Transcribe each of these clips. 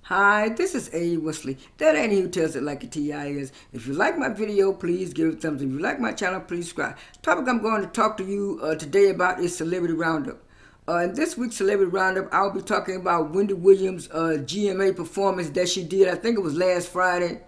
Hi, this is A. Wesley. That ain't who tells it like a TI is. If you like my video, please give it a thumbs up. If you like my channel, please subscribe. Topic I'm going to talk to you today about is Celebrity Roundup. In this week's Celebrity Roundup, I'll be talking about Wendy Williams GMA performance that she did. I think it was last Friday.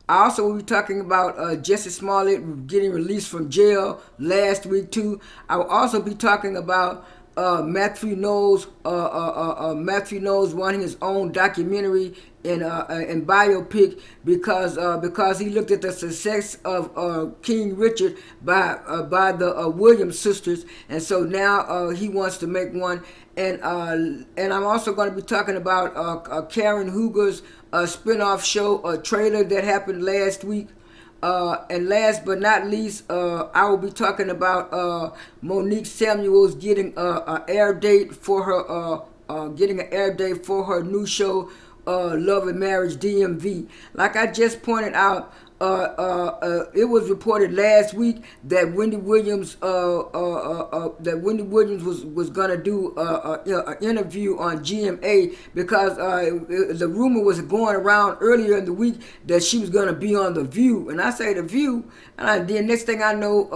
I also will be talking about Jessie Smollett getting released from jail last week too. I will also be talking about Matthew Knowles wanting his own documentary and biopic because he looked at the success of King Richard by the Williams sisters, and so now he wants to make one. And I'm also going to be talking about Karen Hughes' spinoff show, a trailer that happened last week. And last but not least, I will be talking about Monique Samuels getting an air date for her new show, Love and Marriage DMV. Like I just pointed out, it was reported last week that Wendy Williams was gonna do an interview on GMA because the rumor was going around earlier in the week that she was gonna be on The View, and I say The View, and then next thing I know,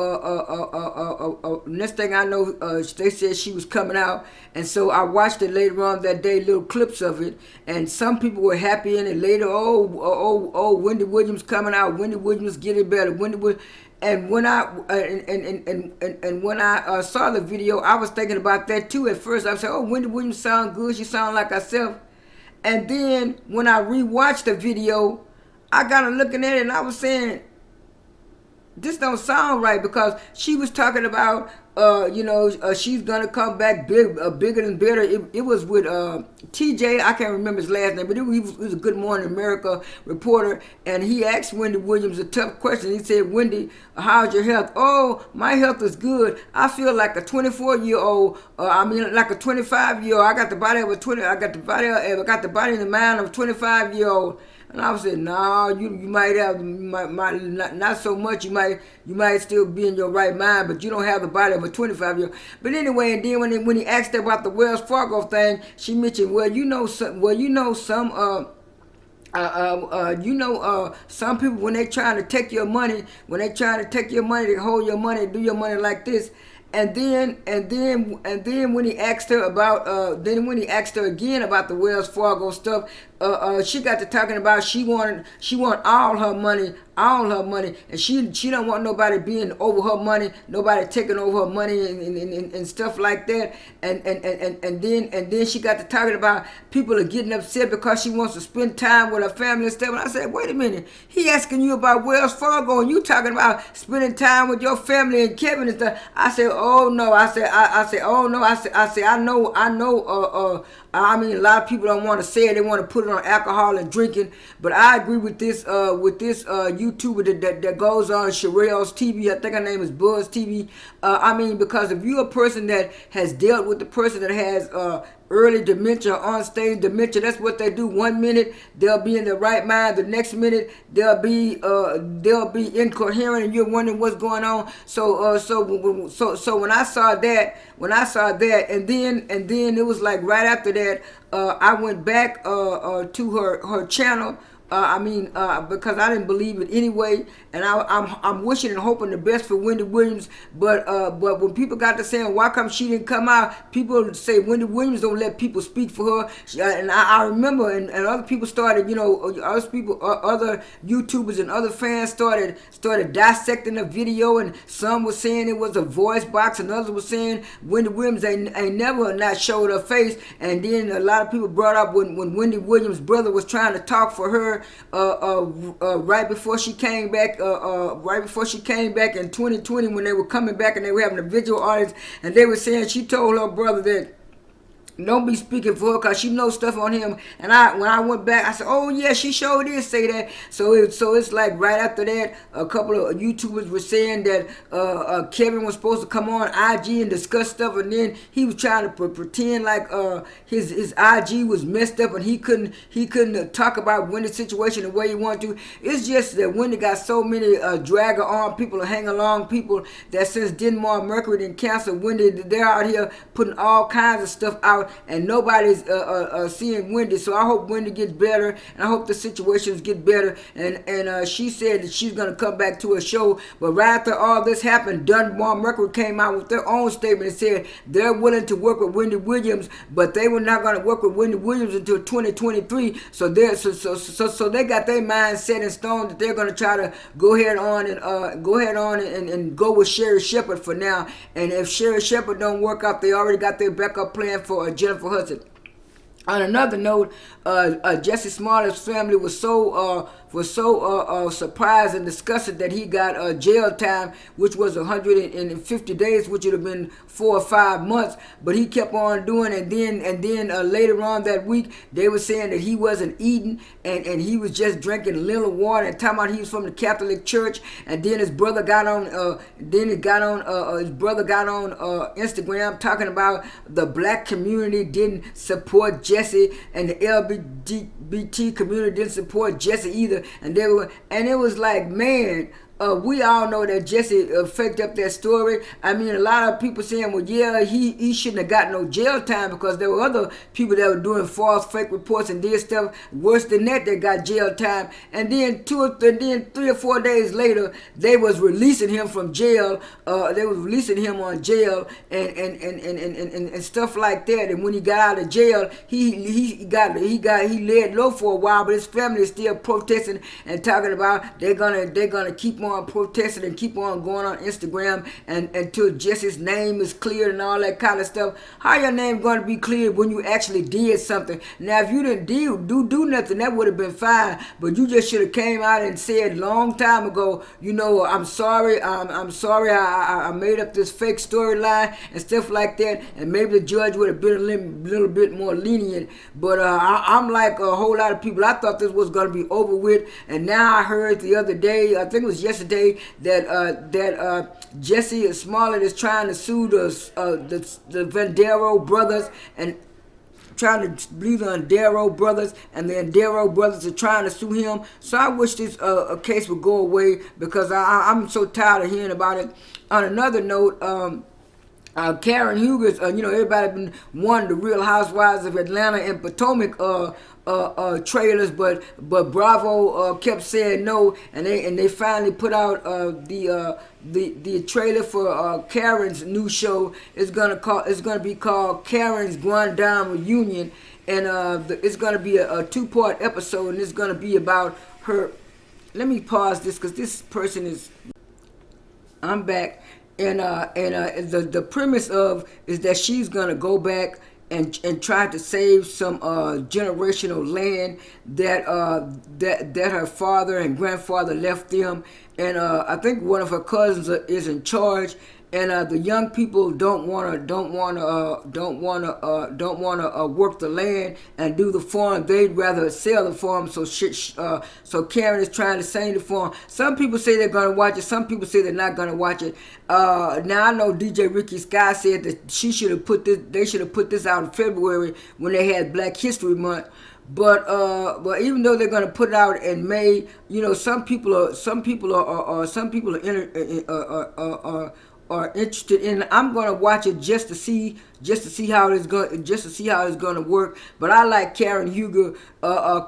they said she was coming out, and so I watched it later on that day, little clips of it, and some people were happy in it later. Wendy Williams coming out. Wendy Williams getting better. And when I saw the video, I was thinking about that too. At first, I was saying, "Oh, Wendy Williams sound good. She sound like herself." And then when I rewatched the video, I got to looking at it, and I was saying, "This don't sound right," because she was talking about, she's gonna come back bigger and better. It was with TJ. I can't remember his last name, but he was a Good Morning America reporter, and he asked Wendy Williams a tough question. He said, "Wendy, how's your health?" "Oh, my health is good. I feel like a 24-year-old. Like a 25-year-old. I got the body of a 20. I got the body and the mind of a 25-year-old." And I was saying, "No, you might have, not so much. You might still be in your right mind, but you don't have the body of a 25-year-old." But anyway, and then when he asked her about the Wells Fargo thing, she mentioned, some people, when they trying to take your money, they hold your money, do your money like this. And then when he asked her again about the Wells Fargo stuff, she got to talking about she want all her money, and she don't want nobody being over her money, nobody taking over her money and stuff like that. And then she got to talking about people are getting upset because she wants to spend time with her family and stuff. And I said, wait a minute, he asking you about Wells Fargo and you talking about spending time with your family and Kevin and stuff. I said, oh no. I said, I know. A lot of people don't want to say it. They want to put it on alcohol and drinking. But I agree with this YouTuber that goes on Sherelle's TV. I think her name is Buzz TV. Because if you're a person that has dealt with the person that has early dementia, on-stage dementia, that's what they do. 1 minute they'll be in the right mind, the next minute they'll be incoherent, and you're wondering what's going on. So when I saw that, and then it was like right after that, I went back to her channel. Because I didn't believe it anyway, and I'm wishing and hoping the best for Wendy Williams. But when people got to saying why come she didn't come out, people say Wendy Williams don't let people speak for her. And I remember, and other people started, other YouTubers and other fans started dissecting the video, and some were saying it was a voice box, and others were saying Wendy Williams ain't never not showed her face. And then a lot of people brought up when Wendy Williams' brother was trying to talk for her. Right before she came back in 2020, when they were coming back and they were having a visual audience, and they were saying she told her brother that don't be speaking for her because she knows stuff on him. And when I went back, I said, oh yeah, she sure did say that. So it's like right after that, a couple of YouTubers were saying that Kevin was supposed to come on IG and discuss stuff, and then he was trying to pretend like his IG was messed up and he couldn't talk about Wendy's situation the way he wanted to. It's just that Wendy got so many dragger on people, hang along people, that since Denmark, Mercury, and Cancer, Wendy, they're out here putting all kinds of stuff out. and nobody's seeing Wendy. So I hope Wendy gets better, and I hope the situations get better. And she said that she's gonna come back to a show. But right after all this happened, Dunbar Record came out with their own statement and said they're willing to work with Wendy Williams, but they were not going to work with Wendy Williams until 2023. So they got their mind set in stone that they're going to try to go ahead on and go with Sherry Shepherd for now. And if Sherry Shepherd don't work out, they already got their backup plan for Jennifer Hudson. On another note, Jessie Smollett's family was so surprised and disgusted that he got jail time, which was 150 days, which would have been 4 or 5 months. But he kept on doing it. And then later on that week, they were saying that he wasn't eating and he was just drinking little water and talking about he was from the Catholic Church. And then his brother got on Instagram talking about the black community didn't support Jessie, and the LGBT community didn't support Jessie either. And it was like, man, we all know that Jessie faked up that story. I mean, a lot of people saying, well, yeah, he shouldn't have got no jail time because there were other people that were doing false, fake reports and did stuff worse than that got jail time. And then 3 or 4 days later, they was releasing him from jail. They was releasing him on jail and stuff like that. And when he got out of jail, he laid low for a while, but his family is still protesting and talking about they're gonna keep on protesting and keep on going on Instagram and until Jessie's name is cleared and all that kind of stuff. How your name going to be cleared when you actually did something? Now, if you didn't do nothing, that would have been fine. But you just should have came out and said long time ago, you know, I'm sorry. I'm sorry. I made up this fake storyline and stuff like that. And maybe the judge would have been a little bit more lenient. But I'm like a whole lot of people. I thought this was going to be over with. And now I heard the other day, I think it was yesterday, that Jessie Smollett is trying to sue the Vendero brothers and trying to believe the Vendero brothers, and the Vendero brothers are trying to sue him. So I wish this case would go away because I'm so tired of hearing about it. On another note, Karen Hughes, everybody been wanting the Real Housewives of Atlanta and Potomac trailers, but Bravo kept saying no, and they finally put out the trailer for Karen's new show. It's gonna be called Karen's Going Down Reunion, and it's gonna be a 2-part episode, and it's gonna be about her. Let me pause this because this person is. I'm back. And the premise is that she's gonna go back and try to save some generational land that her father and grandfather left them. And I think one of her cousins is in charge. And the young people don't wanna work the land and do the farm. They'd rather sell the farm. So Karen is trying to save the farm. Some people say they're gonna watch it. Some people say they're not gonna watch it. Now I know DJ Ricky Sky said that they should have put this out in February when they had Black History Month. But even though they're gonna put it out in May, some people are interested in. I'm gonna watch it just to see how it's gonna work. But I like Karen Huger.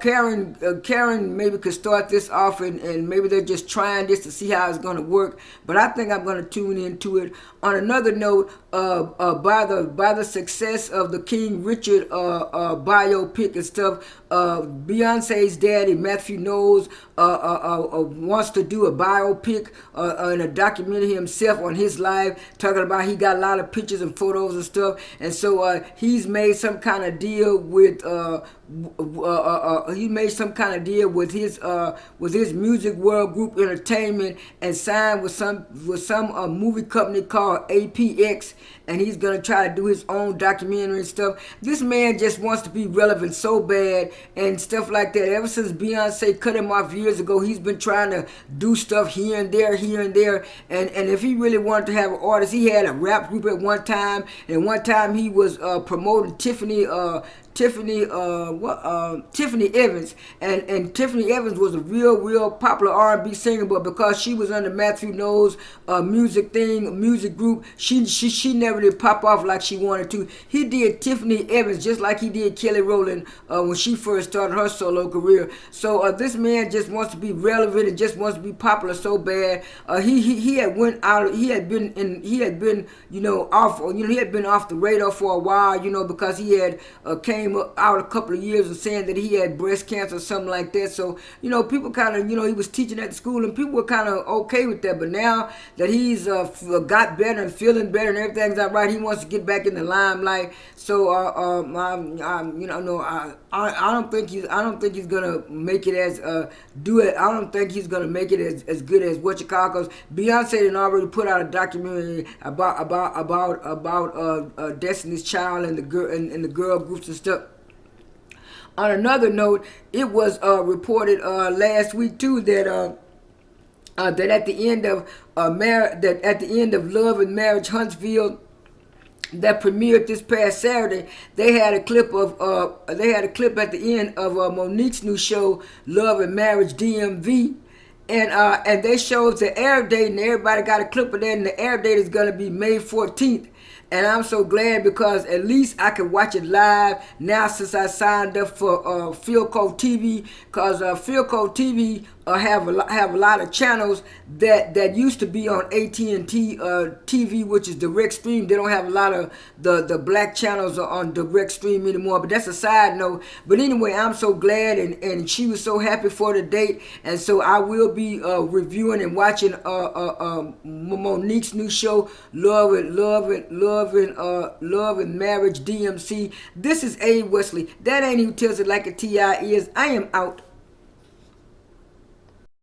Karen maybe could start this off and maybe they're just trying this to see how it's gonna work. But I think I'm gonna tune into it. On another note, by the success of the King Richard biopic and stuff, Beyonce's daddy Matthew Knowles wants to do a biopic and a documentary himself on his life, talking about he got a lot of pictures and photos and stuff, and so he's made some kind of deal with his Music World Group Entertainment and signed with some movie company called APX, and he's gonna try to do his own documentary and stuff. This man just wants to be relevant so bad and stuff like that. Ever since Beyonce cut him off years ago, he's been trying to do stuff here and there, and if he really wanted to have an artist, he had a rap group at one time, and one time he was promoting Tiffany Evans, and Tiffany Evans was a real popular R&B singer, but because she was under Matthew Knowles' music group, she never did pop off like she wanted to. He did Tiffany Evans just like he did Kelly Rowland when she first started her solo career. So this man just wants to be relevant and just wants to be popular so bad. He had went out. He had been off the radar for a while, because he had came out a couple of years of saying that he had breast cancer or something like that. So people kind of, he was teaching at the school and people were kind of okay with that. But now that he's got better and feeling better and everything's all right, he wants to get back in the limelight. So I don't think he's gonna make it as do it. I don't think he's gonna make it as good as what you call, because Beyonce had already put out a documentary about Destiny's Child and the girl groups and stuff. On another note, it was reported last week too that at the end of Love and Marriage Huntsville, that premiered this past Saturday, they had a clip at the end of Monique's new show, Love and Marriage DMV. And they showed the air date, and everybody got a clip of that, and the air date is going to be May 14th. And I'm so glad, because at least I can watch it live now since I signed up for Philco TV, because Philco TV have a lot of channels that used to be on AT&T TV, which is direct stream. They don't have a lot of the black channels on direct stream anymore, but that's a side note. But anyway, I'm so glad, and she was so happy for the date, and so I will be reviewing and watching Monique's new show, Love and Marriage DMC. This is A. Wesley. That ain't even tells it like a T.I. is. I am out.